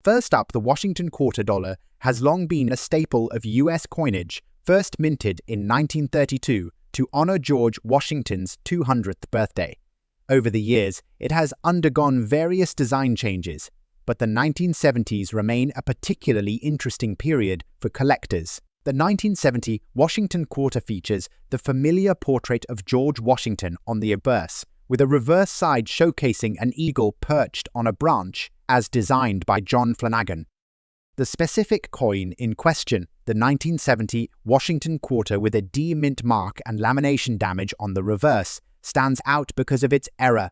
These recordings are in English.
First up, the Washington quarter dollar has long been a staple of U.S. coinage, first minted in 1932 to honor George Washington's 200th birthday. Over the years, it has undergone various design changes, but the 1970s remain a particularly interesting period for collectors. The 1970 Washington quarter features the familiar portrait of George Washington on the obverse, with a reverse side showcasing an eagle perched on a branch as designed by John Flanagan. The specific coin in question, the 1970 Washington quarter with a D-mint mark and lamination damage on the reverse, stands out because of its error.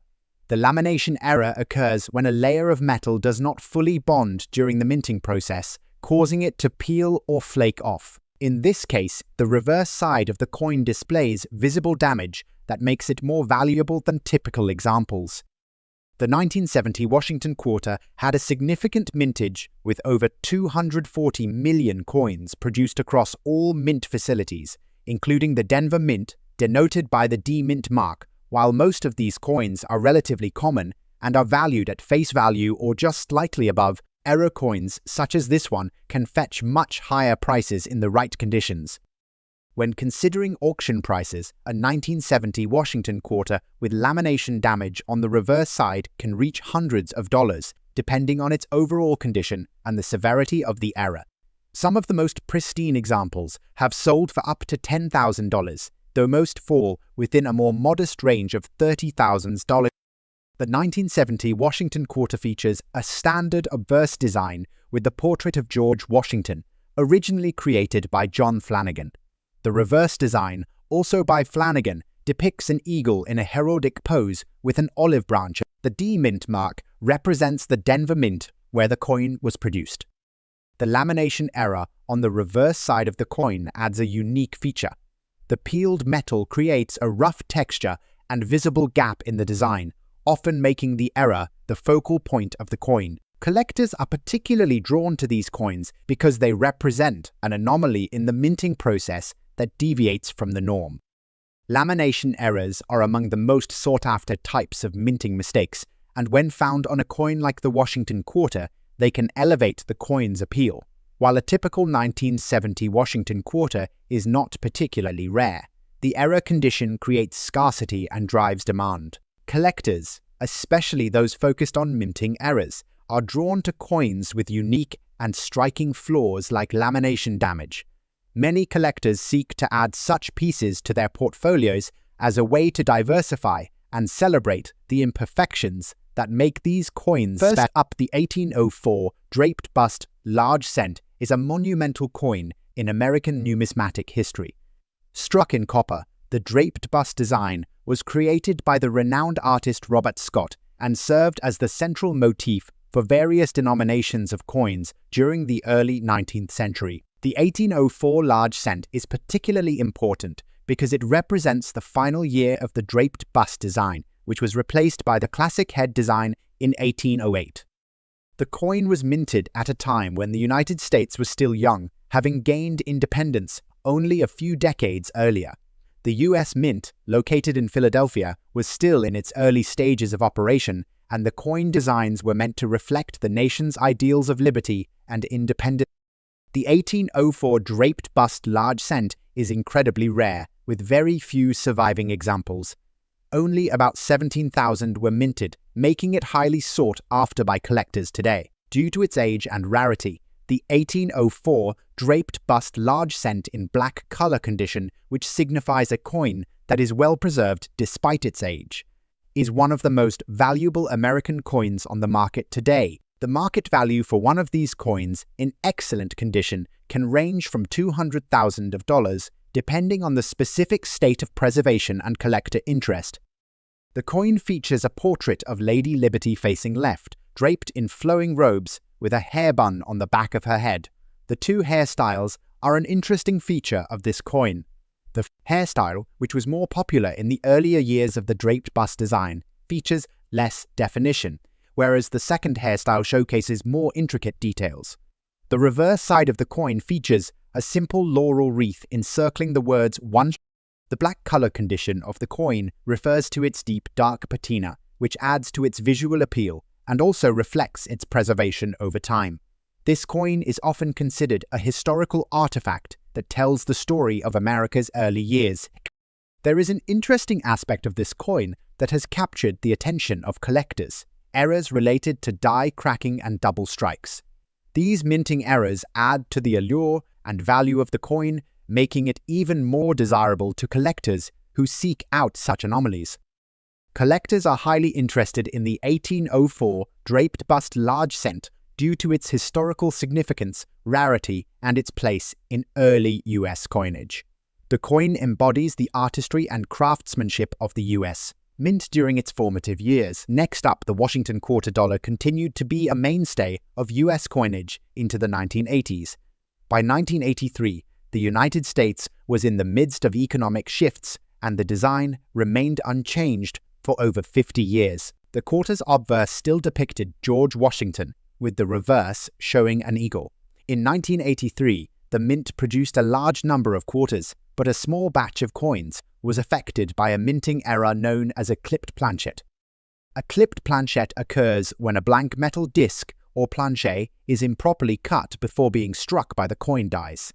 The lamination error occurs when a layer of metal does not fully bond during the minting process, causing it to peel or flake off. In this case, the reverse side of the coin displays visible damage that makes it more valuable than typical examples. The 1970 Washington quarter had a significant mintage with over 240 million coins produced across all mint facilities, including the Denver Mint, denoted by the D-mint mark. While most of these coins are relatively common and are valued at face value or just slightly above, error coins such as this one can fetch much higher prices in the right conditions. When considering auction prices, a 1970 Washington quarter with lamination damage on the reverse side can reach hundreds of dollars, depending on its overall condition and the severity of the error. Some of the most pristine examples have sold for up to $10,000, though most fall within a more modest range of $30,000. The 1970 Washington quarter features a standard obverse design with the portrait of George Washington, originally created by John Flanagan. The reverse design, also by Flanagan, depicts an eagle in a heraldic pose with an olive branch. The D-mint mark represents the Denver Mint, where the coin was produced. The lamination error on the reverse side of the coin adds a unique feature. The peeled metal creates a rough texture and visible gap in the design, often making the error the focal point of the coin. Collectors are particularly drawn to these coins because they represent an anomaly in the minting process that deviates from the norm. Lamination errors are among the most sought-after types of minting mistakes, and when found on a coin like the Washington quarter, they can elevate the coin's appeal. While a typical 1970 Washington quarter is not particularly rare, the error condition creates scarcity and drives demand. Collectors, especially those focused on minting errors, are drawn to coins with unique and striking flaws like lamination damage. Many collectors seek to add such pieces to their portfolios as a way to diversify and celebrate the imperfections that make these coins special. First up, the 1804 draped bust large cent is a monumental coin in American numismatic history. Struck in copper, the draped bust design was created by the renowned artist Robert Scott and served as the central motif for various denominations of coins during the early 19th century. The 1804 large cent is particularly important because it represents the final year of the draped bust design, which was replaced by the classic head design in 1808. The coin was minted at a time when the United States was still young, having gained independence only a few decades earlier. The U.S. Mint, located in Philadelphia, was still in its early stages of operation, and the coin designs were meant to reflect the nation's ideals of liberty and independence. The 1804 draped bust large cent is incredibly rare, with very few surviving examples. Only about 17,000 were minted, making it highly sought after by collectors today. Due to its age and rarity, the 1804 draped bust large cent in black color condition, which signifies a coin that is well preserved despite its age, is one of the most valuable American coins on the market today. The market value for one of these coins in excellent condition can range from $200,000 depending on the specific state of preservation and collector interest. The coin features a portrait of Lady Liberty facing left, draped in flowing robes with a hair bun on the back of her head. The two hairstyles are an interesting feature of this coin. The hairstyle, which was more popular in the earlier years of the draped bust design, features less definition, whereas the second hairstyle showcases more intricate details. The reverse side of the coin features a simple laurel wreath encircling the words one. The black color condition of the coin refers to its deep dark patina, which adds to its visual appeal and also reflects its preservation over time. This coin is often considered a historical artifact that tells the story of America's early years. There is an interesting aspect of this coin that has captured the attention of collectors: errors related to die cracking and double strikes. These minting errors add to the allure and value of the coin, making it even more desirable to collectors who seek out such anomalies. Collectors are highly interested in the 1804 draped bust large cent due to its historical significance, rarity, and its place in early US coinage. The coin embodies the artistry and craftsmanship of the US Mint during its formative years. Next up, the Washington quarter dollar continued to be a mainstay of US coinage into the 1980s. By 1983, the United States was in the midst of economic shifts, and the design remained unchanged for over 50 years. The quarter's obverse still depicted George Washington, with the reverse showing an eagle. In 1983, the mint produced a large number of quarters, but a small batch of coins was affected by a minting error known as a clipped planchet. A clipped planchet occurs when a blank metal disc or planchet is improperly cut before being struck by the coin dies.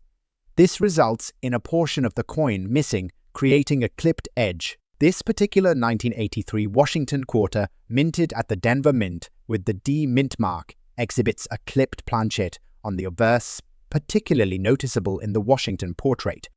This results in a portion of the coin missing, creating a clipped edge. This particular 1983 Washington quarter, minted at the Denver Mint with the D mint mark, exhibits a clipped planchet on the obverse, particularly noticeable in the Washington portrait.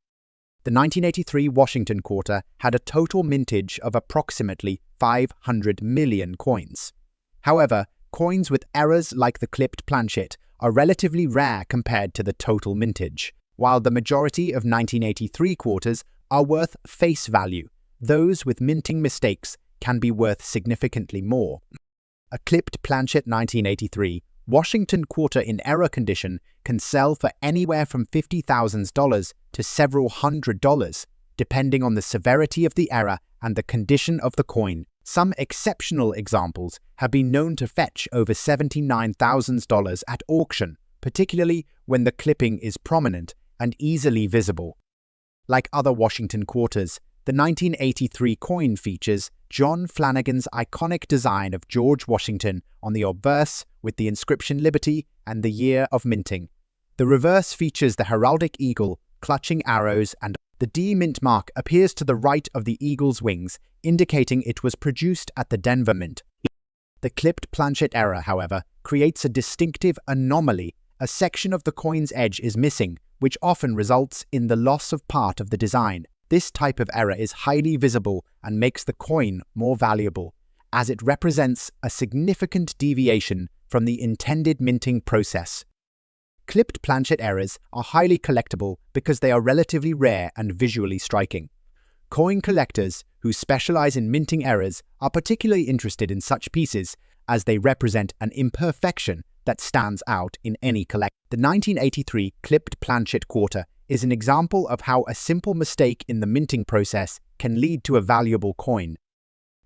The 1983 Washington quarter had a total mintage of approximately 500 million coins. However, coins with errors like the clipped planchet are relatively rare compared to the total mintage. While the majority of 1983 quarters are worth face value, those with minting mistakes can be worth significantly more. A clipped planchet 1983 Washington quarter in error condition can sell for anywhere from $50,000 to several $100s, depending on the severity of the error and the condition of the coin. Some exceptional examples have been known to fetch over $79,000 at auction, particularly when the clipping is prominent and easily visible. Like other Washington quarters, the 1983 coin features John Flanagan's iconic design of George Washington on the obverse with the inscription Liberty and the year of minting. The reverse features the heraldic eagle clutching arrows, and the D mint mark appears to the right of the eagle's wings, indicating it was produced at the Denver Mint. The clipped planchet error, however, creates a distinctive anomaly. A section of the coin's edge is missing, which often results in the loss of part of the design. This type of error is highly visible and makes the coin more valuable, as it represents a significant deviation from the intended minting process. Clipped planchet errors are highly collectible because they are relatively rare and visually striking. Coin collectors who specialize in minting errors are particularly interested in such pieces, as they represent an imperfection that stands out in any collection. The 1983 clipped planchet quarter is an example of how a simple mistake in the minting process can lead to a valuable coin.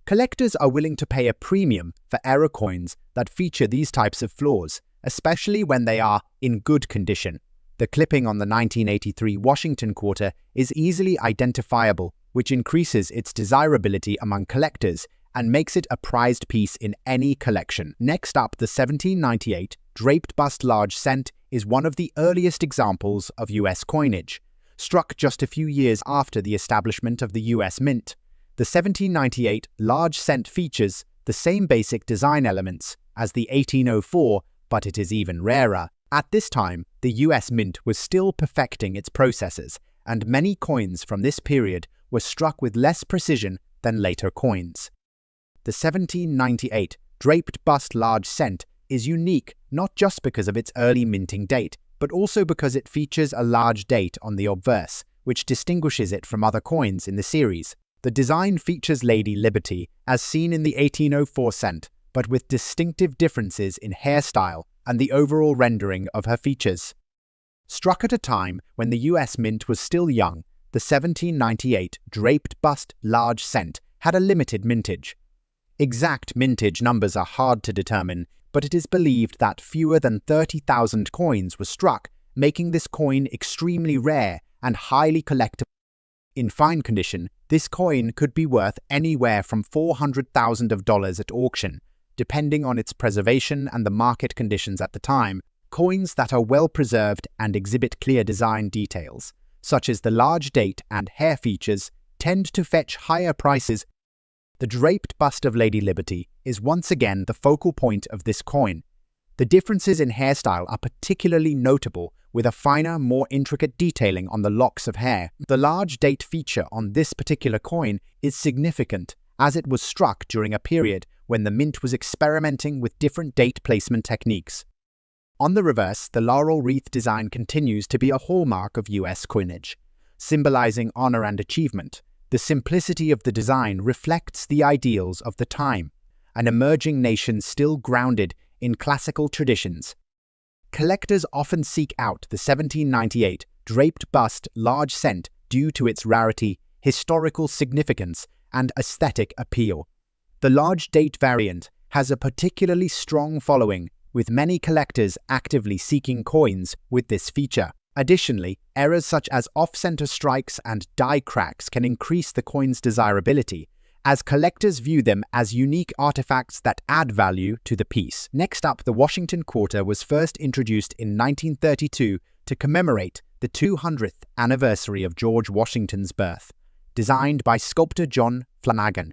Collectors are willing to pay a premium for error coins that feature these types of flaws, especially when they are in good condition. The clipping on the 1983 Washington quarter is easily identifiable, which increases its desirability among collectors and makes it a prized piece in any collection. Next up, the 1798 draped bust large cent is one of the earliest examples of US coinage, struck just a few years after the establishment of the US Mint. The 1798 large cent features the same basic design elements as the 1804, but it is even rarer. At this time, the US Mint was still perfecting its processes, and many coins from this period were struck with less precision than later coins. The 1798 draped bust large cent is unique not just because of its early minting date, but also because it features a large date on the obverse, which distinguishes it from other coins in the series. The design features Lady Liberty, as seen in the 1804 cent, but with distinctive differences in hairstyle and the overall rendering of her features. Struck at a time when the US Mint was still young, the 1798 draped bust large cent had a limited mintage. Exact mintage numbers are hard to determine, but it is believed that fewer than 30,000 coins were struck, making this coin extremely rare and highly collectible. In fine condition, this coin could be worth anywhere from $400,000 at auction, depending on its preservation and the market conditions at the time. coins that are well preserved and exhibit clear design details, such as the large date and hair features, tend to fetch higher prices. The draped bust of Lady Liberty is once again the focal point of this coin. The differences in hairstyle are particularly notable, with a finer, more intricate detailing on the locks of hair. The large date feature on this particular coin is significant, as it was struck during a period when the mint was experimenting with different date placement techniques. On the reverse, the laurel wreath design continues to be a hallmark of US coinage, symbolizing honor and achievement. The simplicity of the design reflects the ideals of the time, an emerging nation still grounded in classical traditions. Collectors often seek out the 1798 draped bust large cent due to its rarity, historical significance, and aesthetic appeal. The large date variant has a particularly strong following, with many collectors actively seeking coins with this feature. Additionally, errors such as off-center strikes and die cracks can increase the coin's desirability, as collectors view them as unique artifacts that add value to the piece. Next up, the Washington quarter was first introduced in 1932 to commemorate the 200th anniversary of George Washington's birth. Designed by sculptor John Flanagan,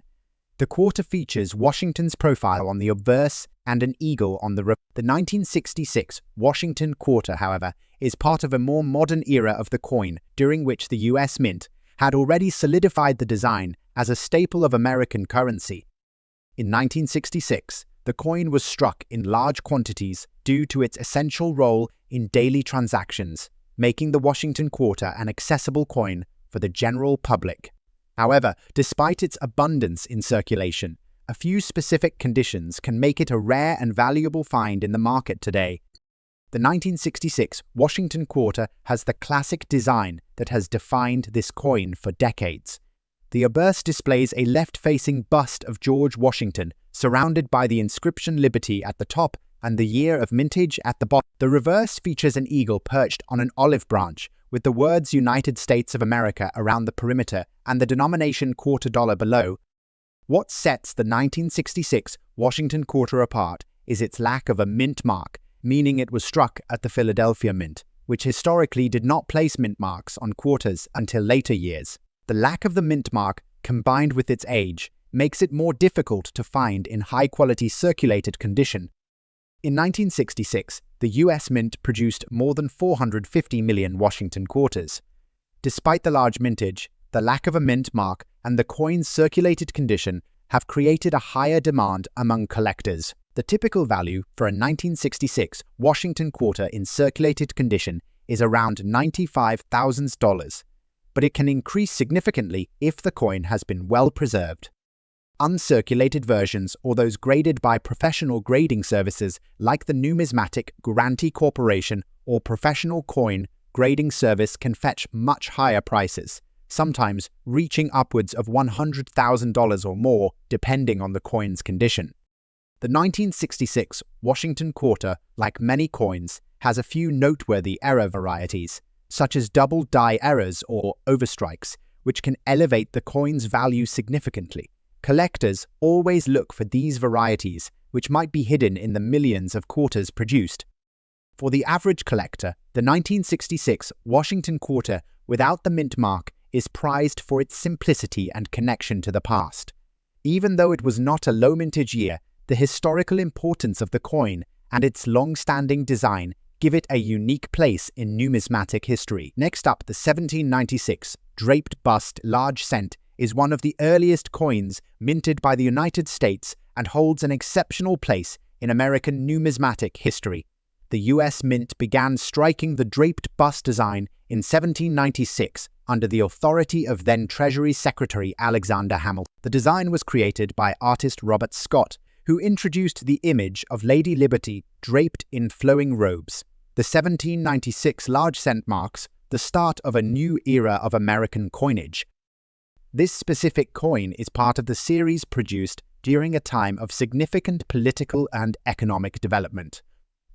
the quarter features Washington's profile on the obverse and an eagle on the reverse. The 1966 Washington quarter, however, is part of a more modern era of the coin, during which the US Mint had already solidified the design as a staple of American currency. In 1966, the coin was struck in large quantities due to its essential role in daily transactions, making the Washington quarter an accessible coin for the general public. However, despite its abundance in circulation, a few specific conditions can make it a rare and valuable find in the market today. The 1966 Washington quarter has the classic design that has defined this coin for decades. The obverse displays a left-facing bust of George Washington, surrounded by the inscription Liberty at the top and the year of mintage at the bottom. The reverse features an eagle perched on an olive branch, with the words United States of America around the perimeter and the denomination quarter dollar below. What sets the 1966 Washington quarter apart is its lack of a mint mark, meaning it was struck at the Philadelphia Mint, which historically did not place mint marks on quarters until later years. The lack of the mint mark, combined with its age, makes it more difficult to find in high-quality circulated condition. In 1966, the US Mint produced more than 450 million Washington quarters. Despite the large mintage, the lack of a mint mark and the coin's circulated condition have created a higher demand among collectors. The typical value for a 1966 Washington quarter in circulated condition is around $95,000, but it can increase significantly if the coin has been well preserved. Uncirculated versions, or those graded by professional grading services like the numismatic Guaranty Corporation or Professional Coin Grading Service, can fetch much higher prices, sometimes reaching upwards of $100,000 or more, depending on the coin's condition. The 1966 Washington quarter, like many coins, has a few noteworthy error varieties, such as double die errors or overstrikes, which can elevate the coin's value significantly. Collectors always look for these varieties, which might be hidden in the millions of quarters produced. For the average collector, the 1966 Washington quarter without the mint mark is prized for its simplicity and connection to the past. Even though it was not a low mintage year, the historical importance of the coin and its long-standing design give it a unique place in numismatic history. Next up, the 1796 draped bust large cent is one of the earliest coins minted by the United States and holds an exceptional place in American numismatic history. The US Mint began striking the draped bust design in 1796 under the authority of then Treasury Secretary Alexander Hamilton. The design was created by artist Robert Scott, who introduced the image of Lady Liberty draped in flowing robes. The 1796 large cent marks the start of a new era of American coinage. This specific coin is part of the series produced during a time of significant political and economic development.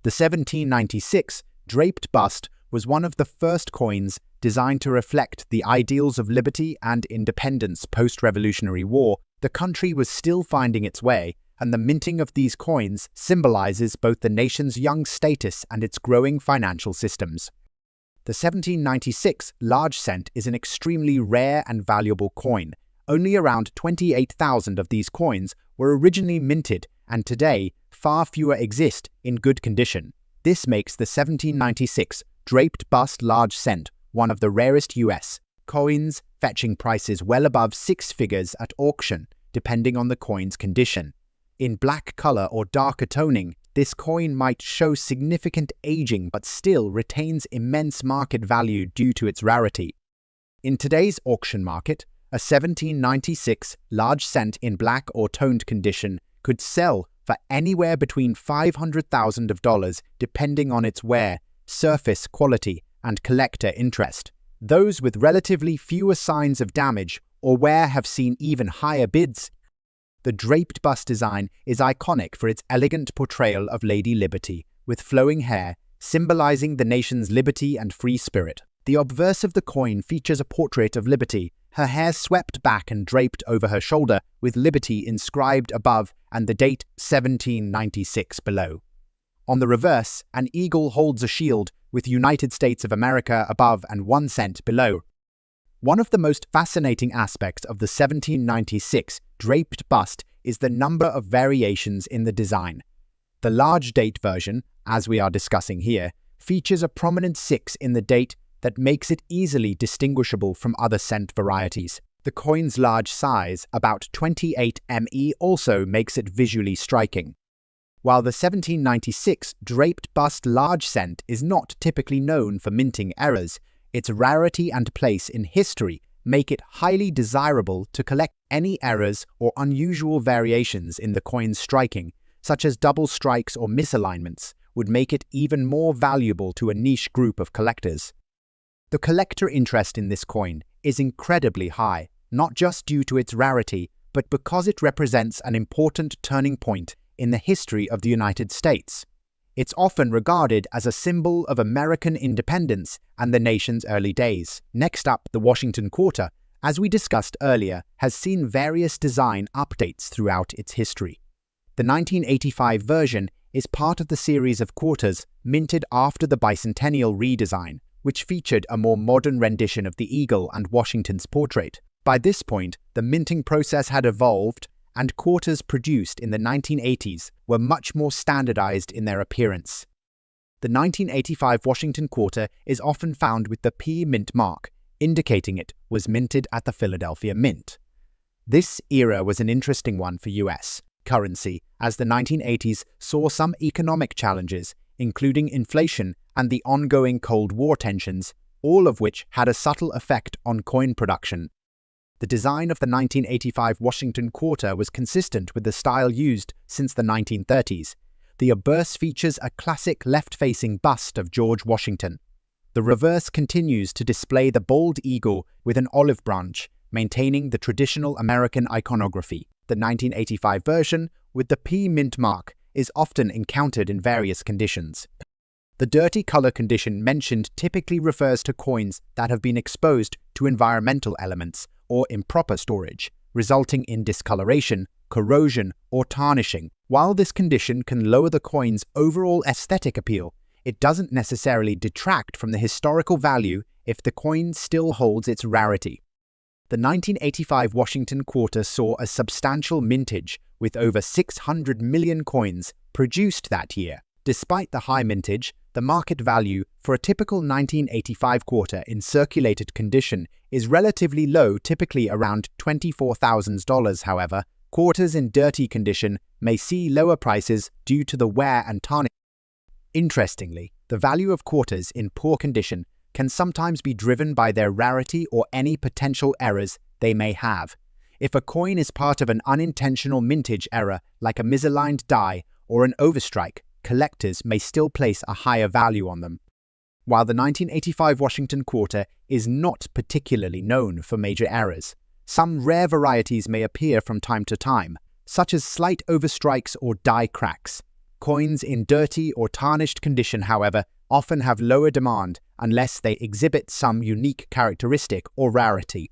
The 1796 draped bust was one of the first coins designed to reflect the ideals of liberty and independence post-Revolutionary War. The country was still finding its way, and the minting of these coins symbolizes both the nation's young status and its growing financial systems. The 1796 large cent is an extremely rare and valuable coin. Only around 28,000 of these coins were originally minted, and today far fewer exist in good condition. This makes the 1796 draped bust large cent one of the rarest U.S. coins, fetching prices well above six figures at auction, depending on the coin's condition. In black color or darker toning, this coin might show significant aging but still retains immense market value due to its rarity. In today's auction market, a 1796 large cent in black or toned condition could sell for anywhere between $500,000 depending on its wear, surface quality, and collector interest. Those with relatively fewer signs of damage or wear have seen even higher bids. The draped bust design is iconic for its elegant portrayal of Lady Liberty, with flowing hair, symbolizing the nation's liberty and free spirit. The obverse of the coin features a portrait of Liberty, her hair swept back and draped over her shoulder, with Liberty inscribed above and the date 1796 below. On the reverse, an eagle holds a shield with United States of America above and 1 cent below. One of the most fascinating aspects of the 1796 draped bust is the number of variations in the design. The large date version, as we are discussing here, features a prominent 6 in the date that makes it easily distinguishable from other cent varieties. The coin's large size, about 28 ME, also makes it visually striking. While the 1796 draped bust large cent is not typically known for minting errors, its rarity and place in history make it highly desirable to collect. Any errors or unusual variations in the coin's striking, such as double strikes or misalignments, would make it even more valuable to a niche group of collectors. The collector interest in this coin is incredibly high, not just due to its rarity, but because it represents an important turning point in the history of the United States. It's often regarded as a symbol of American independence and the nation's early days. Next up, the Washington Quarter, as we discussed earlier, has seen various design updates throughout its history. The 1985 version is part of the series of quarters minted after the bicentennial redesign, which featured a more modern rendition of the eagle and Washington's portrait. By this point, the minting process had evolved, and quarters produced in the 1980s were much more standardized in their appearance. The 1985 Washington Quarter is often found with the P Mint mark, indicating it was minted at the Philadelphia Mint. This era was an interesting one for U.S. currency, as the 1980s saw some economic challenges, including inflation and the ongoing Cold War tensions, all of which had a subtle effect on coin production. The design of the 1985 Washington Quarter was consistent with the style used since the 1930s. The obverse features a classic left-facing bust of George Washington. The reverse continues to display the bold eagle with an olive branch, maintaining the traditional American iconography. The 1985 version, with the P Mint mark, is often encountered in various conditions. The dirty color condition mentioned typically refers to coins that have been exposed to environmental elements or improper storage, resulting in discoloration, corrosion, or tarnishing. While this condition can lower the coin's overall aesthetic appeal, it doesn't necessarily detract from the historical value if the coin still holds its rarity. The 1985 Washington Quarter saw a substantial mintage, with over 600 million coins produced that year. Despite the high mintage, the market value for a typical 1985 quarter in circulated condition is relatively low, typically around $24,000. However, quarters in dirty condition may see lower prices due to the wear and tarnish. Interestingly, the value of quarters in poor condition can sometimes be driven by their rarity or any potential errors they may have. If a coin is part of an unintentional mintage error, like a misaligned die or an overstrike, collectors may still place a higher value on them. While the 1985 Washington Quarter is not particularly known for major errors, some rare varieties may appear from time to time, such as slight overstrikes or die cracks. Coins in dirty or tarnished condition, however, often have lower demand unless they exhibit some unique characteristic or rarity.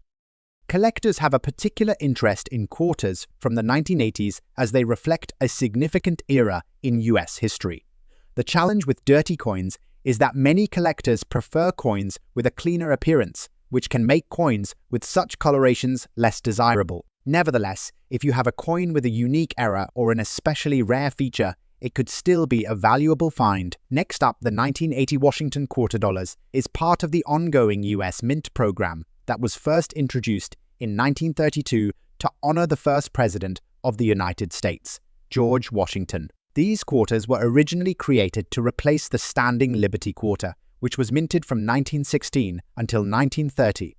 Collectors have a particular interest in quarters from the 1980s as they reflect a significant era in US history. The challenge with dirty coins is that many collectors prefer coins with a cleaner appearance, which can make coins with such colorations less desirable. Nevertheless, if you have a coin with a unique era or an especially rare feature, it could still be a valuable find. Next up, the 1980 Washington quarter dollars is part of the ongoing US Mint program that was first introduced in 1932 to honor the first president of the United States, George Washington. These quarters were originally created to replace the standing Liberty quarter, which was minted from 1916 until 1930.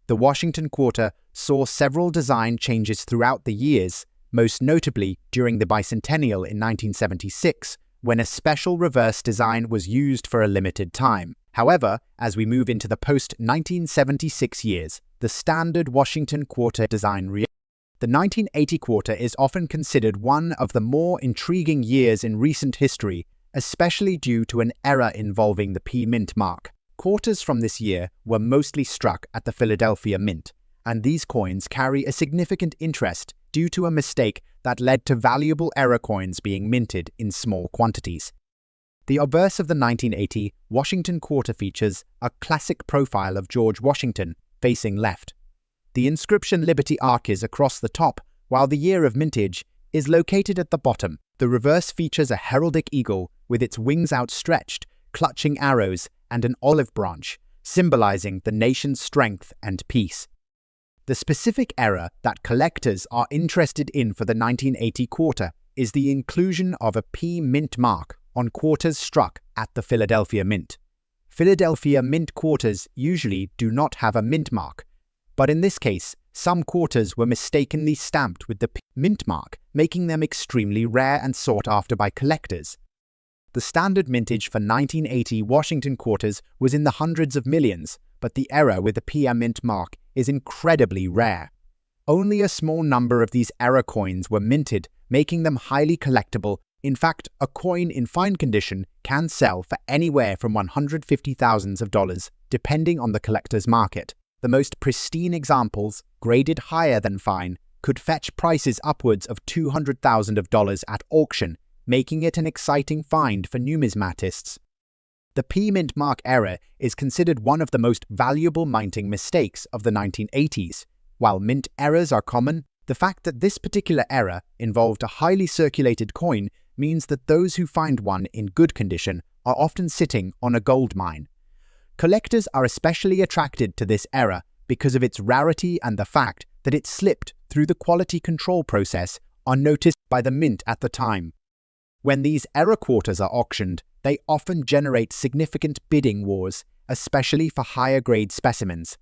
The Washington quarter saw several design changes throughout the years, most notably during the bicentennial in 1976, when a special reverse design was used for a limited time. However, as we move into the post-1976 years, the standard Washington quarter design The 1980 quarter is often considered one of the more intriguing years in recent history, especially due to an era involving the P Mint mark. Quarters from this year were mostly struck at the Philadelphia Mint, and these coins carry a significant interest due to a mistake that led to valuable error coins being minted in small quantities. The obverse of the 1980 Washington quarter features a classic profile of George Washington facing left. The inscription Liberty arches across the top, while the year of mintage is located at the bottom. The reverse features a heraldic eagle with its wings outstretched, clutching arrows, and an olive branch, symbolizing the nation's strength and peace. The specific error that collectors are interested in for the 1980 quarter is the inclusion of a P Mint mark on quarters struck at the Philadelphia Mint. Philadelphia Mint quarters usually do not have a mint mark, but in this case, some quarters were mistakenly stamped with the P Mint mark, making them extremely rare and sought after by collectors. The standard mintage for 1980 Washington quarters was in the hundreds of millions, but the error with the P Mint mark is incredibly rare. Only a small number of these error coins were minted, making them highly collectible. In fact, a coin in fine condition can sell for anywhere from $150,000, depending on the collector's market. The most pristine examples, graded higher than fine, could fetch prices upwards of $200,000 at auction, making it an exciting find for numismatists. The P Mint mark error is considered one of the most valuable minting mistakes of the 1980s. While mint errors are common, the fact that this particular error involved a highly circulated coin means that those who find one in good condition are often sitting on a gold mine. Collectors are especially attracted to this error because of its rarity and the fact that it slipped through the quality control process unnoticed by the mint at the time. When these error quarters are auctioned, they often generate significant bidding wars, especially for higher-grade specimens.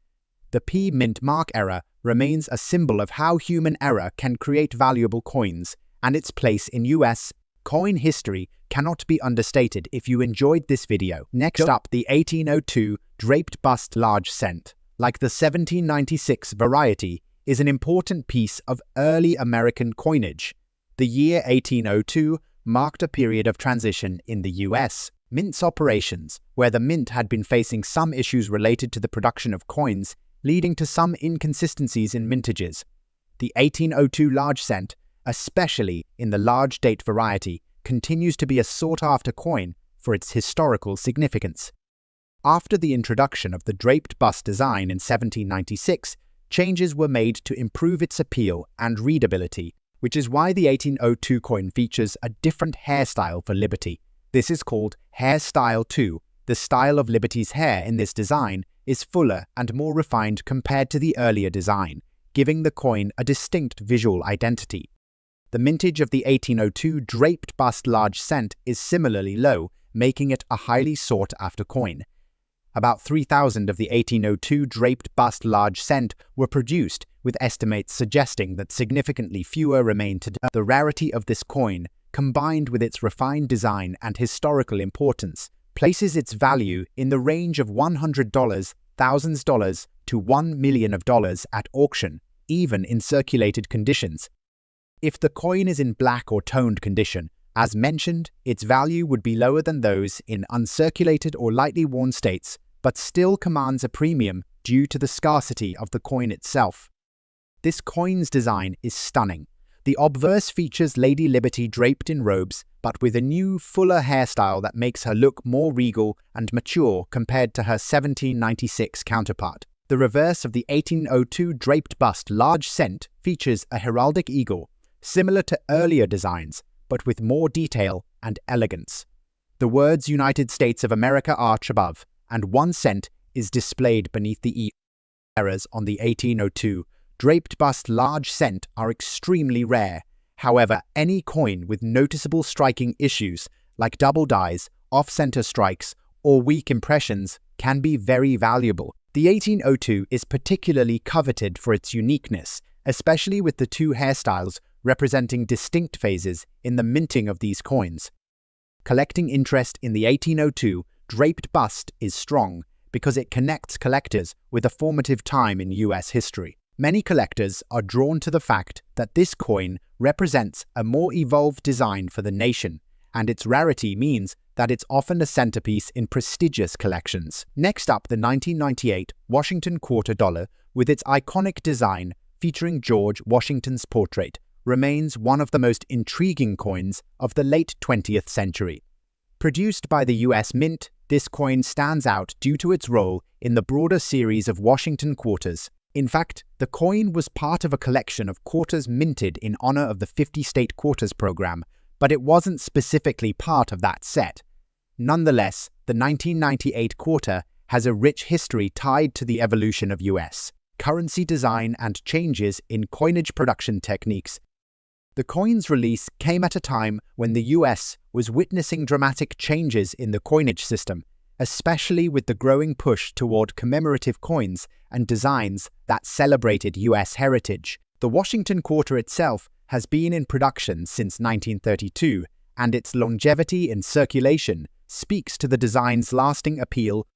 The P Mint mark error remains a symbol of how human error can create valuable coins, and its place in US coin history cannot be understated. If you enjoyed this video. Next up, the 1802 draped bust large cent, like the 1796 variety, is an important piece of early American coinage. The year 1802 marked a period of transition in the US Mint's operations, where the mint had been facing some issues related to the production of coins, leading to some inconsistencies in mintages. The 1802 large cent, especially in the large date variety, continues to be a sought-after coin for its historical significance. After the introduction of the draped bust design in 1796, changes were made to improve its appeal and readability, which is why the 1802 coin features a different hairstyle for Liberty. This is called Hairstyle 2. The style of Liberty's hair in this design is fuller and more refined compared to the earlier design, giving the coin a distinct visual identity. The mintage of the 1802 draped bust large cent is similarly low, making it a highly sought-after coin. About 3,000 of the 1802 draped bust large cent were produced, with estimates suggesting that significantly fewer remain today. The rarity of this coin, combined with its refined design and historical importance, places its value in the range of $100,000 to $1 million at auction, even in circulated conditions. If the coin is in black or toned condition, as mentioned, its value would be lower than those in uncirculated or lightly worn states, but still commands a premium due to the scarcity of the coin itself. This coin's design is stunning. The obverse features Lady Liberty draped in robes, but with a new, fuller hairstyle that makes her look more regal and mature compared to her 1796 counterpart. The reverse of the 1802 draped bust large cent features a heraldic eagle, similar to earlier designs, but with more detail and elegance. The words United States of America arch above, and 1 cent is displayed beneath the E. Errors on the 1802 draped bust large cent are extremely rare. However, any coin with noticeable striking issues, like double dies, off-center strikes, or weak impressions, can be very valuable. The 1802 is particularly coveted for its uniqueness, especially with the two hairstyles representing distinct phases in the minting of these coins. Collecting interest in the 1802 draped bust is strong because it connects collectors with a formative time in US history. Many collectors are drawn to the fact that this coin represents a more evolved design for the nation, and its rarity means that it's often a centerpiece in prestigious collections. Next up, the 1998 Washington quarter dollar, with its iconic design featuring George Washington's portrait, remains one of the most intriguing coins of the late 20th century. Produced by the US Mint, this coin stands out due to its role in the broader series of Washington quarters. In fact, the coin was part of a collection of quarters minted in honor of the 50-state quarters program, but it wasn't specifically part of that set. Nonetheless, the 1998 quarter has a rich history tied to the evolution of US currency design and changes in coinage production techniques. The coin's release came at a time when the US was witnessing dramatic changes in the coinage system, especially with the growing push toward commemorative coins and designs that celebrated US heritage. The Washington quarter itself has been in production since 1932, and its longevity in circulation speaks to the design's lasting appeal.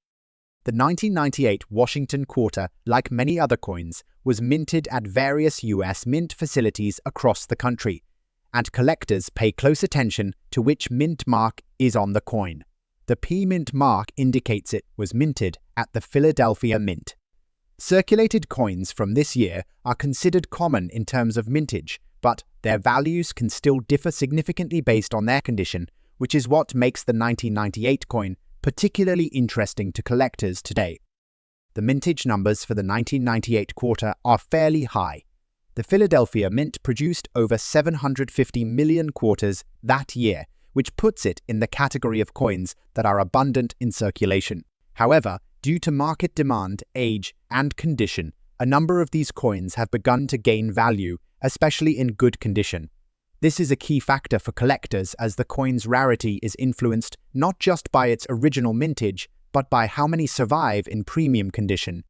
The 1998 Washington quarter, like many other coins, was minted at various US mint facilities across the country, and collectors pay close attention to which mint mark is on the coin. The P Mint mark indicates it was minted at the Philadelphia Mint. Circulated coins from this year are considered common in terms of mintage, but their values can still differ significantly based on their condition, which is what makes the 1998 coin particularly interesting to collectors today. The mintage numbers for the 1998 quarter are fairly high. The Philadelphia Mint produced over 750 million quarters that year, which puts it in the category of coins that are abundant in circulation. However, due to market demand, age, and condition, a number of these coins have begun to gain value, especially in good condition. This is a key factor for collectors as the coin's rarity is influenced not just by its original mintage, but by how many survive in premium condition.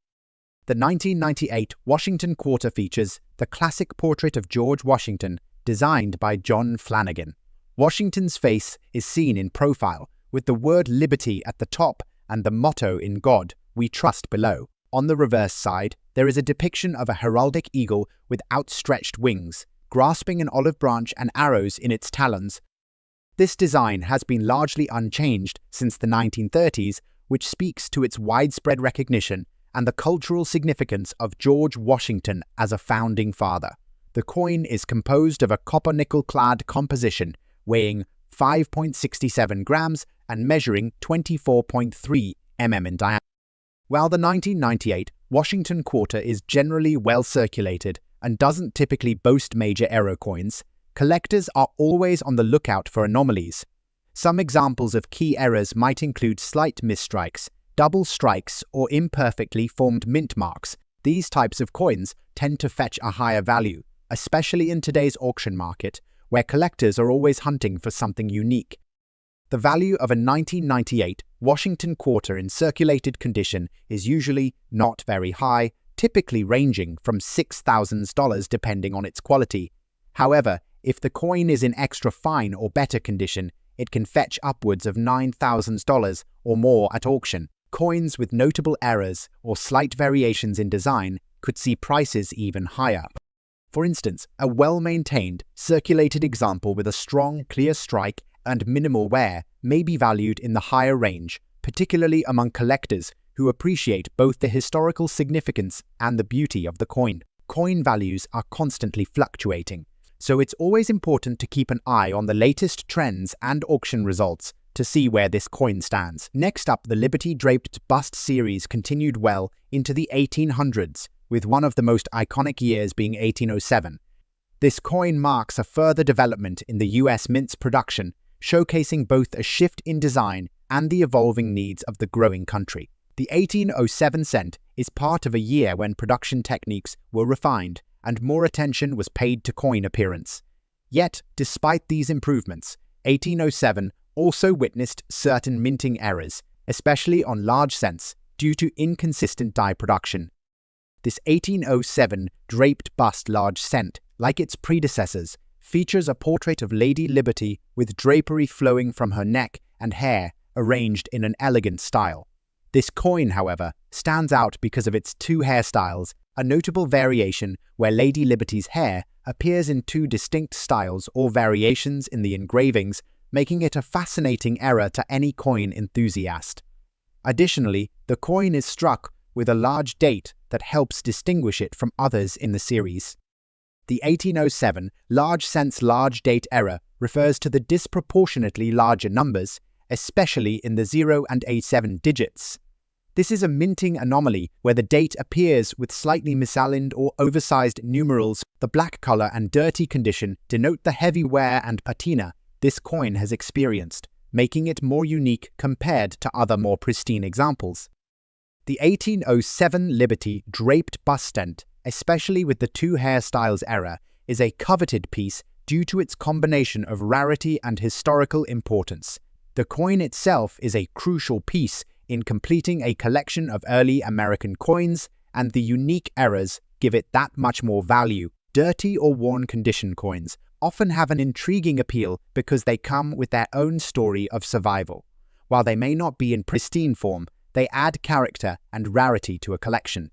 The 1998 Washington quarter features the classic portrait of George Washington, designed by John Flanagan. Washington's face is seen in profile, with the word liberty at the top and the motto "In God We Trust" below. On the reverse side, there is a depiction of a heraldic eagle with outstretched wings, grasping an olive branch and arrows in its talons. This design has been largely unchanged since the 1930s, which speaks to its widespread recognition and the cultural significance of George Washington as a founding father. The coin is composed of a copper-nickel-clad composition, weighing 5.67 grams and measuring 24.3 mm in diameter. While the 1998 Washington quarter is generally well circulated and doesn't typically boast major error coins, collectors are always on the lookout for anomalies. Some examples of key errors might include slight misstrikes, double strikes, or imperfectly formed mint marks. These types of coins tend to fetch a higher value, especially in today's auction market, where collectors are always hunting for something unique. The value of a 1998 Washington quarter in circulated condition is usually not very high, typically ranging from $6,000 depending on its quality. However, if the coin is in extra fine or better condition, it can fetch upwards of $9,000 or more at auction. Coins with notable errors or slight variations in design could see prices even higher. For instance, a well-maintained, circulated example with a strong, clear strike and minimal wear may be valued in the higher range, particularly among collectors who appreciate both the historical significance and the beauty of the coin. coin values are constantly fluctuating, so it's always important to keep an eye on the latest trends and auction results to see where this coin stands. Next up, the Liberty Draped Bust series continued well into the 1800s, with one of the most iconic years being 1807. This coin marks a further development in the US mint's production, showcasing both a shift in design and the evolving needs of the growing country. The 1807 cent is part of a year when production techniques were refined and more attention was paid to coin appearance. Yet, despite these improvements, 1807 also witnessed certain minting errors, especially on large cents, due to inconsistent die production. This 1807 draped bust large cent, like its predecessors, features a portrait of Lady Liberty with drapery flowing from her neck and hair arranged in an elegant style. This coin, however, stands out because of its two hairstyles, a notable variation where Lady Liberty's hair appears in two distinct styles or variations in the engravings, making it a fascinating error to any coin enthusiast. Additionally, the coin is struck with a large date that helps distinguish it from others in the series. The 1807 large cents large date error refers to the disproportionately larger numbers, especially in the 0 and A7 digits. This is a minting anomaly where the date appears with slightly misaligned or oversized numerals. The black color and dirty condition denote the heavy wear and patina this coin has experienced, making it more unique compared to other more pristine examples. The 1807 Liberty draped bust cent, especially with the two hairstyles error, is a coveted piece due to its combination of rarity and historical importance. The coin itself is a crucial piece in completing a collection of early American coins, and the unique errors give it that much more value. Dirty or worn condition coins often have an intriguing appeal because they come with their own story of survival. While they may not be in pristine form, they add character and rarity to a collection.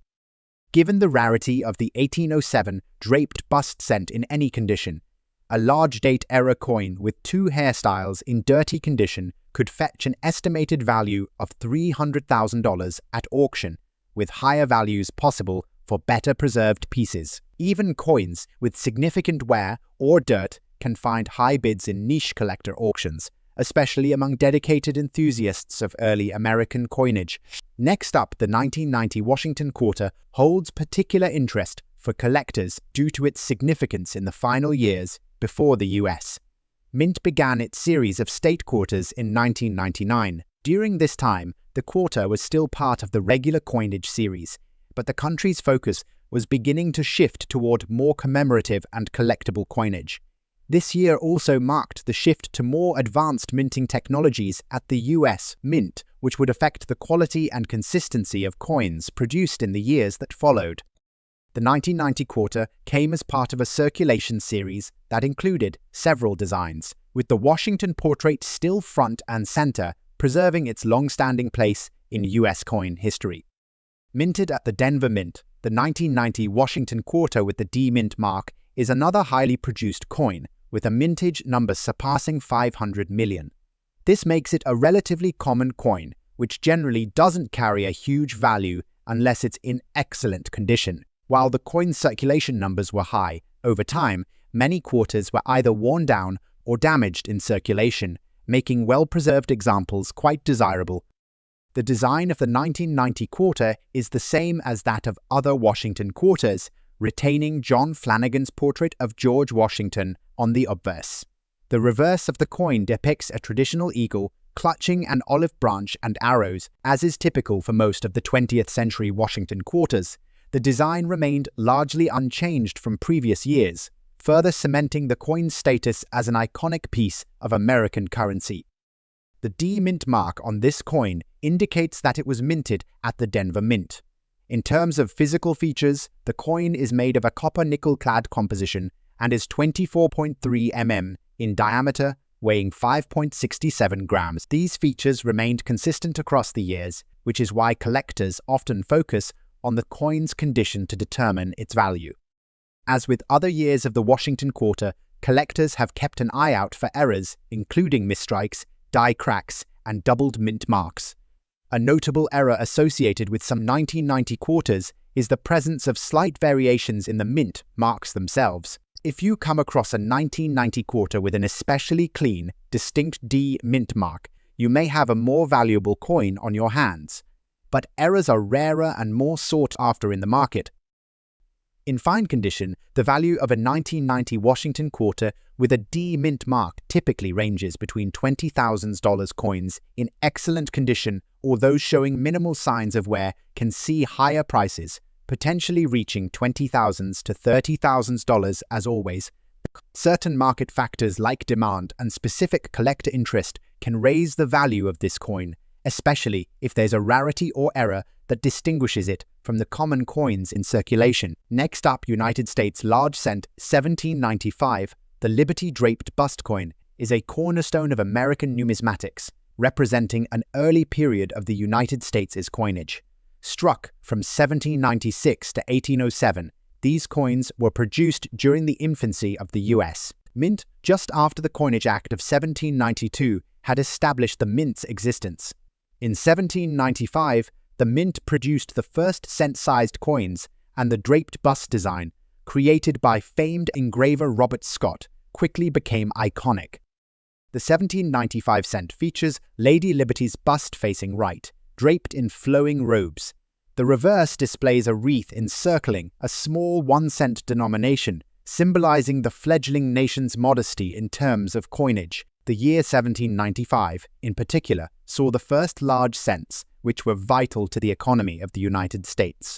Given the rarity of the 1807 draped bust cent in any condition, a large date error coin with two hairstyles in dirty condition could fetch an estimated value of $300,000 at auction, with higher values possible for better preserved pieces. Even coins with significant wear or dirt can find high bids in niche collector auctions, especially among dedicated enthusiasts of early American coinage. Next up, the 1990 Washington Quarter holds particular interest for collectors due to its significance in the final years before the US. Mint began its series of state quarters in 1999. During this time, the quarter was still part of the regular coinage series, but the country's focus was beginning to shift toward more commemorative and collectible coinage. This year also marked the shift to more advanced minting technologies at the US Mint, which would affect the quality and consistency of coins produced in the years that followed. The 1990 quarter came as part of a circulation series that included several designs, with the Washington portrait still front and center, preserving its long-standing place in US coin history. Minted at the Denver Mint, the 1990 Washington quarter with the D Mint mark is another highly produced coin, with a mintage number surpassing 500 million. This makes it a relatively common coin, which generally doesn't carry a huge value unless it's in excellent condition. While the coin's circulation numbers were high, over time, many quarters were either worn down or damaged in circulation, making well-preserved examples quite desirable. The design of the 1990 quarter is the same as that of other Washington quarters, retaining John Flanagan's portrait of George Washington on the obverse. The reverse of the coin depicts a traditional eagle clutching an olive branch and arrows, as is typical for most of the 20th century Washington quarters. The design remained largely unchanged from previous years, further cementing the coin's status as an iconic piece of American currency. The D Mint mark on this coin indicates that it was minted at the Denver Mint. In terms of physical features, the coin is made of a copper nickel-clad composition and is 24.3 mm in diameter, weighing 5.67 grams. These features remained consistent across the years, which is why collectors often focus on the coin's condition to determine its value. As with other years of the Washington quarter, collectors have kept an eye out for errors, including misstrikes, die cracks, and doubled mint marks. A notable error associated with some 1990 quarters is the presence of slight variations in the mint marks themselves. If you come across a 1990 quarter with an especially clean, distinct D mint mark, you may have a more valuable coin on your hands. But errors are rarer and more sought after in the market. In fine condition, the value of a 1990 Washington quarter with a D mint mark typically ranges between $20,000 coins in excellent condition or those showing minimal signs of wear can see higher prices, potentially reaching $20,000 to $30,000 as always. Certain market factors like demand and specific collector interest can raise the value of this coin, especially if there's a rarity or error that distinguishes it from the common coins in circulation. Next up, United States large cent 1795, the Liberty draped bust coin, is a cornerstone of American numismatics, representing an early period of the United States' coinage. Struck from 1796 to 1807, these coins were produced during the infancy of the U.S. Mint just after the Coinage Act of 1792 had established the mint's existence. In 1795, the mint produced the first cent-sized coins, and the draped bust design, created by famed engraver Robert Scott, quickly became iconic. The 1795 cent features Lady Liberty's bust facing right, draped in flowing robes. The reverse displays a wreath encircling a small 1-cent denomination, symbolizing the fledgling nation's modesty in terms of coinage. The year 1795, in particular, saw the first large cents, which were vital to the economy of the United States.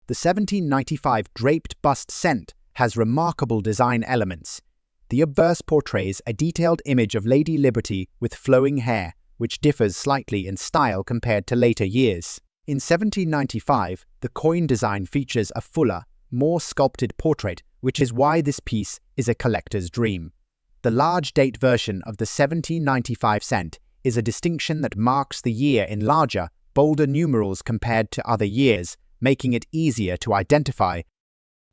The 1795 draped bust cent has remarkable design elements. The obverse portrays a detailed image of Lady Liberty with flowing hair, which differs slightly in style compared to later years. In 1795, the coin design features a fuller, more sculpted portrait, which is why this piece is a collector's dream. The large date version of the 1795 cent is a distinction that marks the year in larger, bolder numerals compared to other years, making it easier to identify.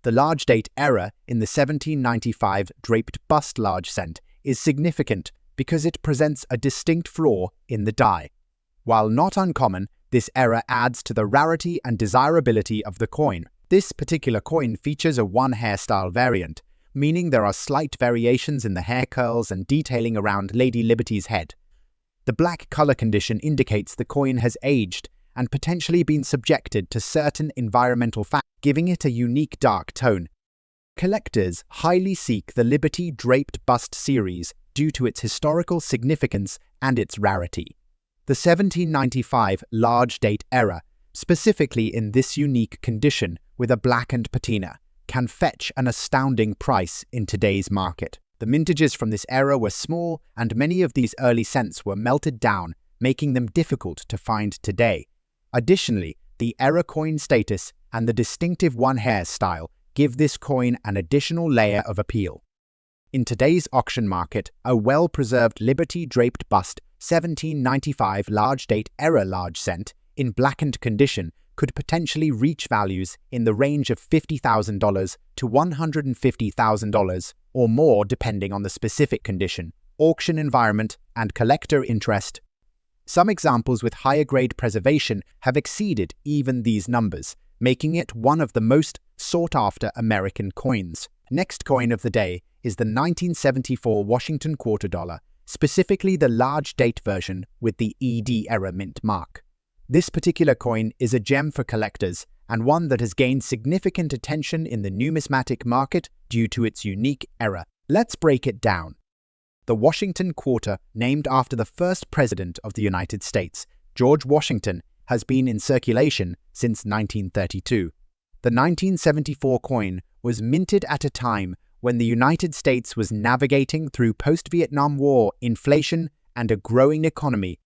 The large date error in the 1795 draped bust large cent is significant because it presents a distinct flaw in the die. While not uncommon, this error adds to the rarity and desirability of the coin. This particular coin features a one hairstyle variant, meaning there are slight variations in the hair curls and detailing around Lady Liberty's head. The black color condition indicates the coin has aged and potentially been subjected to certain environmental factors, giving it a unique dark tone. Collectors highly seek the Liberty draped bust series due to its historical significance and its rarity. The 1795 large date era, specifically in this unique condition with a blackened patina, can fetch an astounding price in today's market. The mintages from this era were small, and many of these early cents were melted down, making them difficult to find today. Additionally, the era coin status and the distinctive one-hair style give this coin an additional layer of appeal. In today's auction market, a well-preserved Liberty draped bust 1795 large date era large cent in blackened condition could potentially reach values in the range of $50,000 to $150,000 or more depending on the specific condition, auction environment, and collector interest. Some examples with higher grade preservation have exceeded even these numbers, making it one of the most sought-after American coins. Next coin of the day is the 1974 Washington quarter dollar, specifically the large date version with the ED era mint mark. This particular coin is a gem for collectors and one that has gained significant attention in the numismatic market due to its unique era. Let's break it down. The Washington quarter, named after the first president of the United States, George Washington, has been in circulation since 1932. The 1974 coin was minted at a time when the United States was navigating through post-Vietnam War inflation and a growing economy.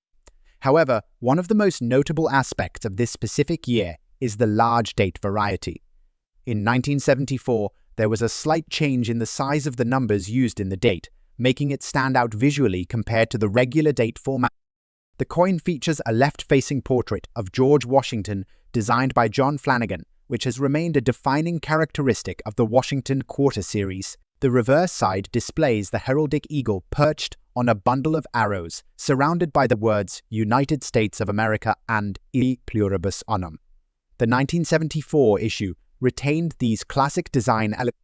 However, one of the most notable aspects of this specific year is the large date variety. In 1974, there was a slight change in the size of the numbers used in the date, making it stand out visually compared to the regular date format. The coin features a left-facing portrait of George Washington designed by John Flanagan, which has remained a defining characteristic of the Washington Quarter series. The reverse side displays the heraldic eagle perched on a bundle of arrows, surrounded by the words United States of America and E Pluribus Unum. The 1974 issue retained these classic design elements.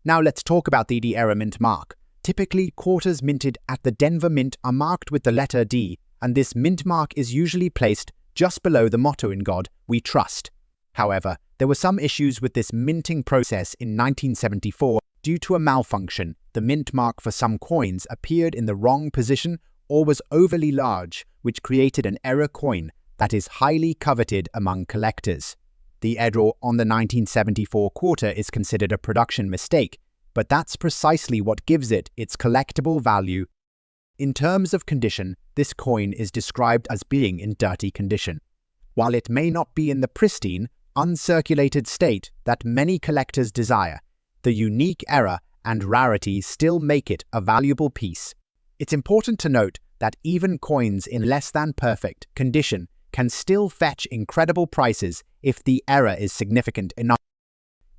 Now let's talk about the D-era mint mark. Typically, quarters minted at the Denver Mint are marked with the letter D, and this mint mark is usually placed just below the motto "In God We Trust." However, there were some issues with this minting process in 1974 due to a malfunction. The mint mark for some coins appeared in the wrong position or was overly large, which created an error coin that is highly coveted among collectors. The error on the 1974 quarter is considered a production mistake, but that's precisely what gives it its collectible value. In terms of condition, this coin is described as being in dirty condition. While it may not be in the pristine, uncirculated state that many collectors desire, the unique error and rarity still make it a valuable piece. It's important to note that even coins in less than perfect condition can still fetch incredible prices if the error is significant enough.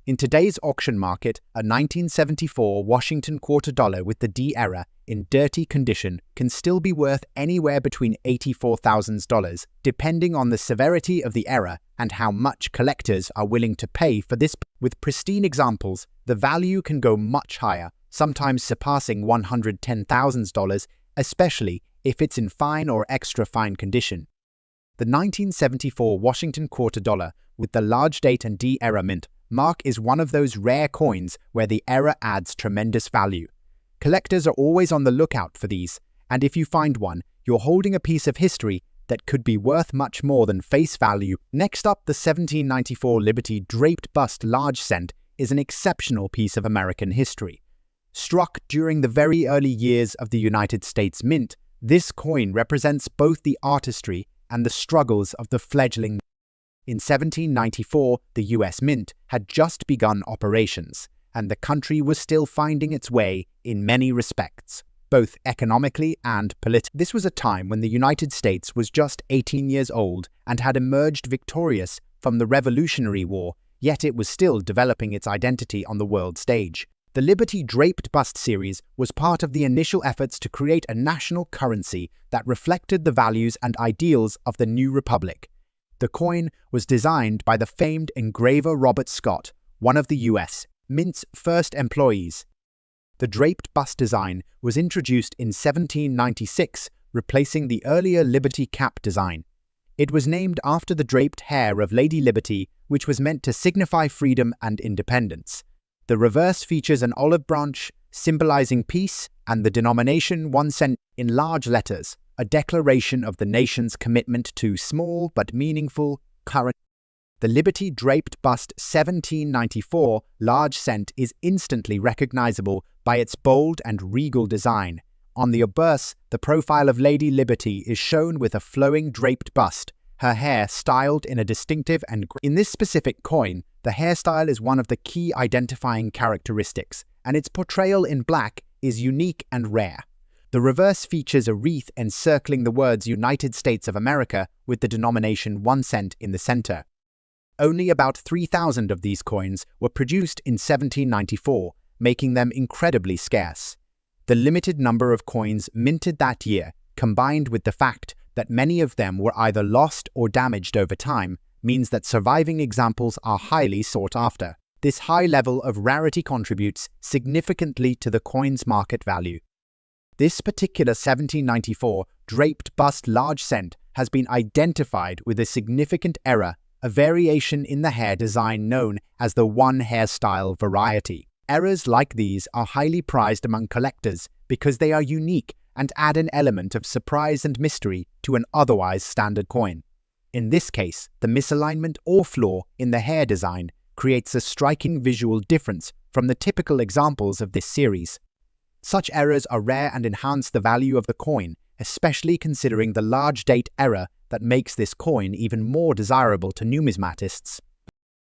In today's auction market, a 1974 Washington quarter dollar with the D error in dirty condition can still be worth anywhere between $84,000, depending on the severity of the error and how much collectors are willing to pay for this. With pristine examples, the value can go much higher, sometimes surpassing $110,000, especially if it's in fine or extra fine condition. The 1974 Washington quarter dollar with the large date and D error mint mark is one of those rare coins where the error adds tremendous value. Collectors are always on the lookout for these, and if you find one, you're holding a piece of history that could be worth much more than face value. Next up, the 1794 Liberty draped bust large cent is an exceptional piece of American history. Struck during the very early years of the United States Mint, this coin represents both the artistry and the struggles of the fledgling. In 1794, the US Mint had just begun operations, and the country was still finding its way in many respects, both economically and politically. This was a time when the United States was just 18 years old and had emerged victorious from the Revolutionary War, yet it was still developing its identity on the world stage. The Liberty Draped Bust series was part of the initial efforts to create a national currency that reflected the values and ideals of the new republic. The coin was designed by the famed engraver Robert Scott, one of the U.S. Mint's first employees. The draped bust design was introduced in 1796, replacing the earlier Liberty cap design. It was named after the draped hair of Lady Liberty, which was meant to signify freedom and independence. The reverse features an olive branch symbolizing peace and the denomination 1 cent in large letters, a declaration of the nation's commitment to small but meaningful currency. The Liberty Draped Bust 1794 large cent is instantly recognizable by its bold and regal design. On the obverse, the profile of Lady Liberty is shown with a flowing draped bust, her hair styled in a distinctive and in this specific coin, the hairstyle is one of the key identifying characteristics, and its portrayal in black is unique and rare. The reverse features a wreath encircling the words United States of America with the denomination 1 cent in the center. Only about 3,000 of these coins were produced in 1794, making them incredibly scarce. The limited number of coins minted that year, combined with the fact that many of them were either lost or damaged over time, means that surviving examples are highly sought after. This high level of rarity contributes significantly to the coin's market value. This particular 1794 draped bust large cent has been identified with a significant error, a variation in the hair design known as the one hairstyle variety. Errors like these are highly prized among collectors because they are unique and add an element of surprise and mystery to an otherwise standard coin. In this case, the misalignment or flaw in the hair design creates a striking visual difference from the typical examples of this series. Such errors are rare and enhance the value of the coin, especially considering the large date error that makes this coin even more desirable to numismatists.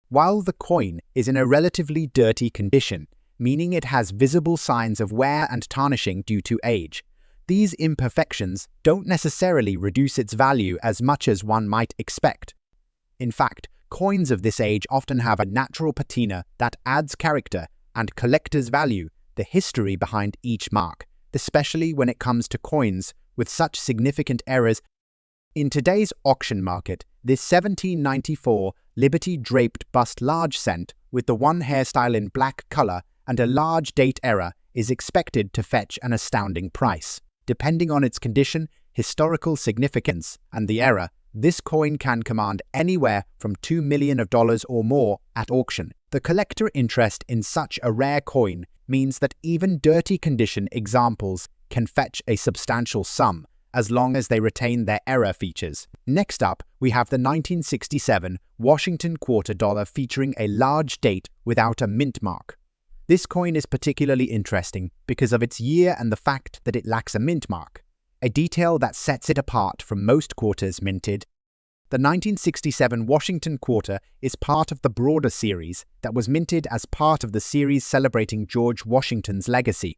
While the coin is in a relatively dirty condition, meaning it has visible signs of wear and tarnishing due to age, these imperfections don't necessarily reduce its value as much as one might expect. In fact, coins of this age often have a natural patina that adds character and collectors value the history behind each mark, especially when it comes to coins with such significant errors. In today's auction market, this 1794 Liberty draped bust large cent with the one hairstyle in black color and a large date error is expected to fetch an astounding price. Depending on its condition, historical significance, and the error, this coin can command anywhere from $2 million or more at auction. The collector interest in such a rare coin means that even dirty condition examples can fetch a substantial sum, as long as they retain their error features. Next up, we have the 1967 Washington quarter dollar featuring a large date without a mint mark. This coin is particularly interesting because of its year and the fact that it lacks a mint mark, a detail that sets it apart from most quarters minted. The 1967 Washington quarter is part of the broader series that was minted as part of the series celebrating George Washington's legacy.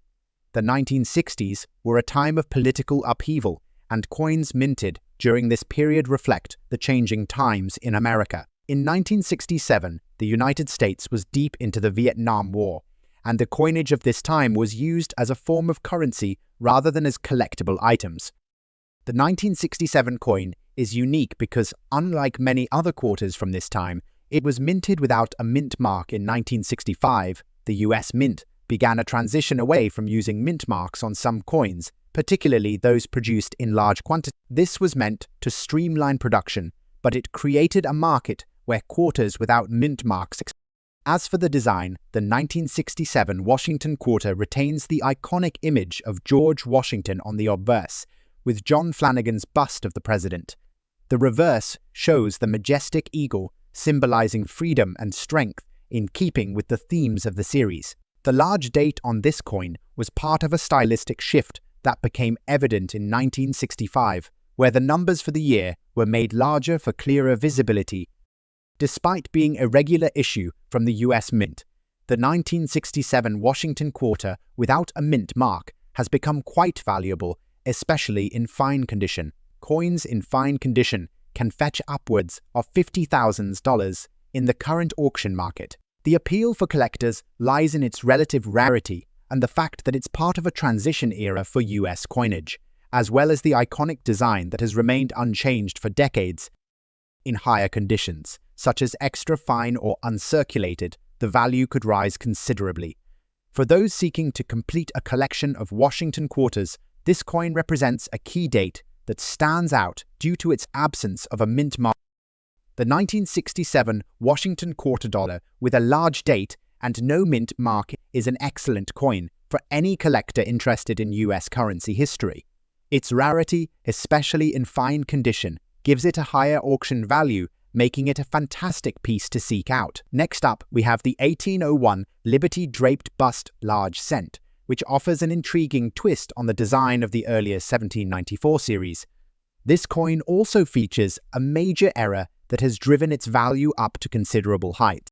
The 1960s were a time of political upheaval, and coins minted during this period reflect the changing times in America. In 1967, the United States was deep into the Vietnam War, and the coinage of this time was used as a form of currency rather than as collectible items. The 1967 coin is unique because, unlike many other quarters from this time, it was minted without a mint mark in 1965. The US Mint began a transition away from using mint marks on some coins, particularly those produced in large quantities. This was meant to streamline production, but it created a market where quarters without mint marks. As for the design, the 1967 Washington quarter retains the iconic image of George Washington on the obverse, with John Flanagan's bust of the president. The reverse shows the majestic eagle, symbolizing freedom and strength in keeping with the themes of the series. The large date on this coin was part of a stylistic shift that became evident in 1965, where the numbers for the year were made larger for clearer visibility. Despite being a regular issue from the US Mint, the 1967 Washington quarter without a mint mark has become quite valuable, especially in fine condition. Coins in fine condition can fetch upwards of $50,000 in the current auction market. The appeal for collectors lies in its relative rarity and the fact that it's part of a transition era for US coinage, as well as the iconic design that has remained unchanged for decades. In higher conditions, such as extra fine or uncirculated, the value could rise considerably. For those seeking to complete a collection of Washington quarters, this coin represents a key date that stands out due to its absence of a mint mark. The 1967 Washington quarter dollar with a large date and no mint mark is an excellent coin for any collector interested in US currency history. Its rarity, especially in fine condition, gives it a higher auction value, making it a fantastic piece to seek out. Next up, we have the 1801 Liberty draped bust large cent, which offers an intriguing twist on the design of the earlier 1794 series. This coin also features a major error that has driven its value up to considerable height.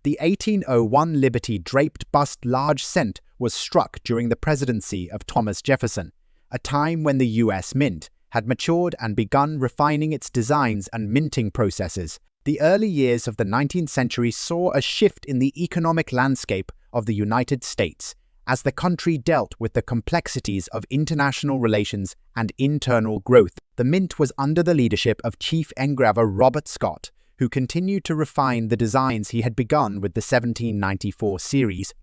The 1801 Liberty draped bust large cent was struck during the presidency of Thomas Jefferson, a time when the US Mint had matured and begun refining its designs and minting processes. The early years of the 19th century saw a shift in the economic landscape of the United States as the country dealt with the complexities of international relations and internal growth. The mint was under the leadership of Chief Engraver Robert Scott, who continued to refine the designs he had begun with the 1794 series.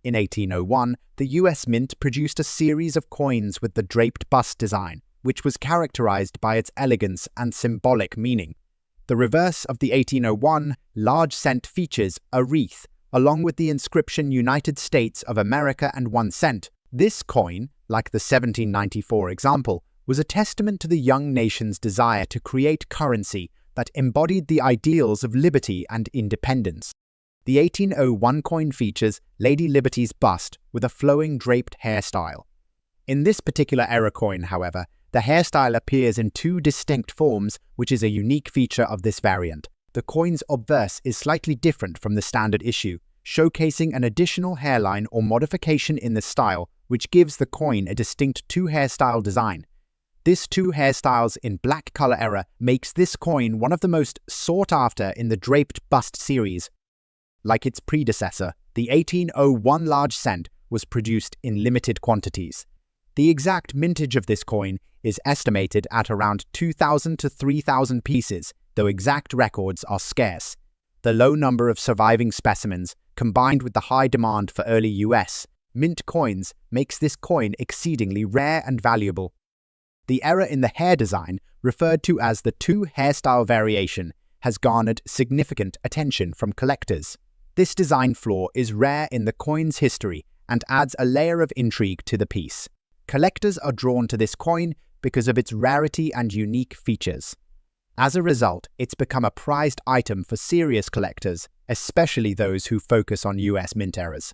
In 1801, the US Mint produced a series of coins with the draped bust design, which was characterized by its elegance and symbolic meaning. The reverse of the 1801 large cent features a wreath, along with the inscription United States of America and 1 cent. This coin, like the 1794 example, was a testament to the young nation's desire to create currency that embodied the ideals of liberty and independence. The 1801 coin features Lady Liberty's bust with a flowing draped hairstyle. In this particular era coin, however, the hairstyle appears in two distinct forms, which is a unique feature of this variant. The coin's obverse is slightly different from the standard issue, showcasing an additional hairline or modification in the style, which gives the coin a distinct two-hairstyle design. This two hairstyles in black color era makes this coin one of the most sought after in the draped bust series. Like its predecessor, the 1801 large cent was produced in limited quantities. The exact mintage of this coin is estimated at around 2,000 to 3,000 pieces, though exact records are scarce. The low number of surviving specimens, combined with the high demand for early US mint coins, makes this coin exceedingly rare and valuable. The error in the hair design, referred to as the two hairstyle variation, has garnered significant attention from collectors. This design flaw is rare in the coin's history and adds a layer of intrigue to the piece. Collectors are drawn to this coin because of its rarity and unique features. As a result, it's become a prized item for serious collectors, especially those who focus on US mint errors.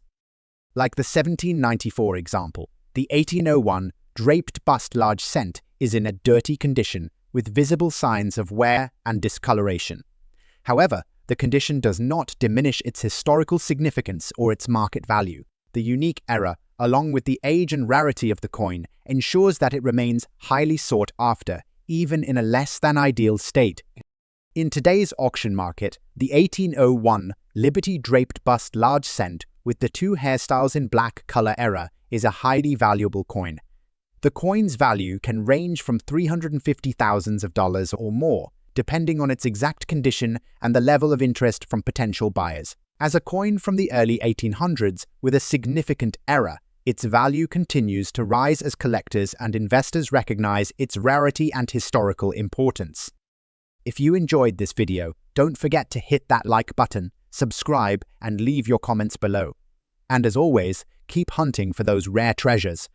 Like the 1794 example, the 1801 draped bust large cent is in a dirty condition with visible signs of wear and discoloration. However, the condition does not diminish its historical significance or its market value. The unique error, along with the age and rarity of the coin, ensures that it remains highly sought after, even in a less than ideal state. In today's auction market, the 1801 Liberty draped bust large cent with the two hairstyles in black color error is a highly valuable coin. The coin's value can range from $350,000 or more, depending on its exact condition and the level of interest from potential buyers. As a coin from the early 1800s with a significant error, its value continues to rise as collectors and investors recognize its rarity and historical importance. If you enjoyed this video, don't forget to hit that like button, subscribe, and leave your comments below. And as always, keep hunting for those rare treasures.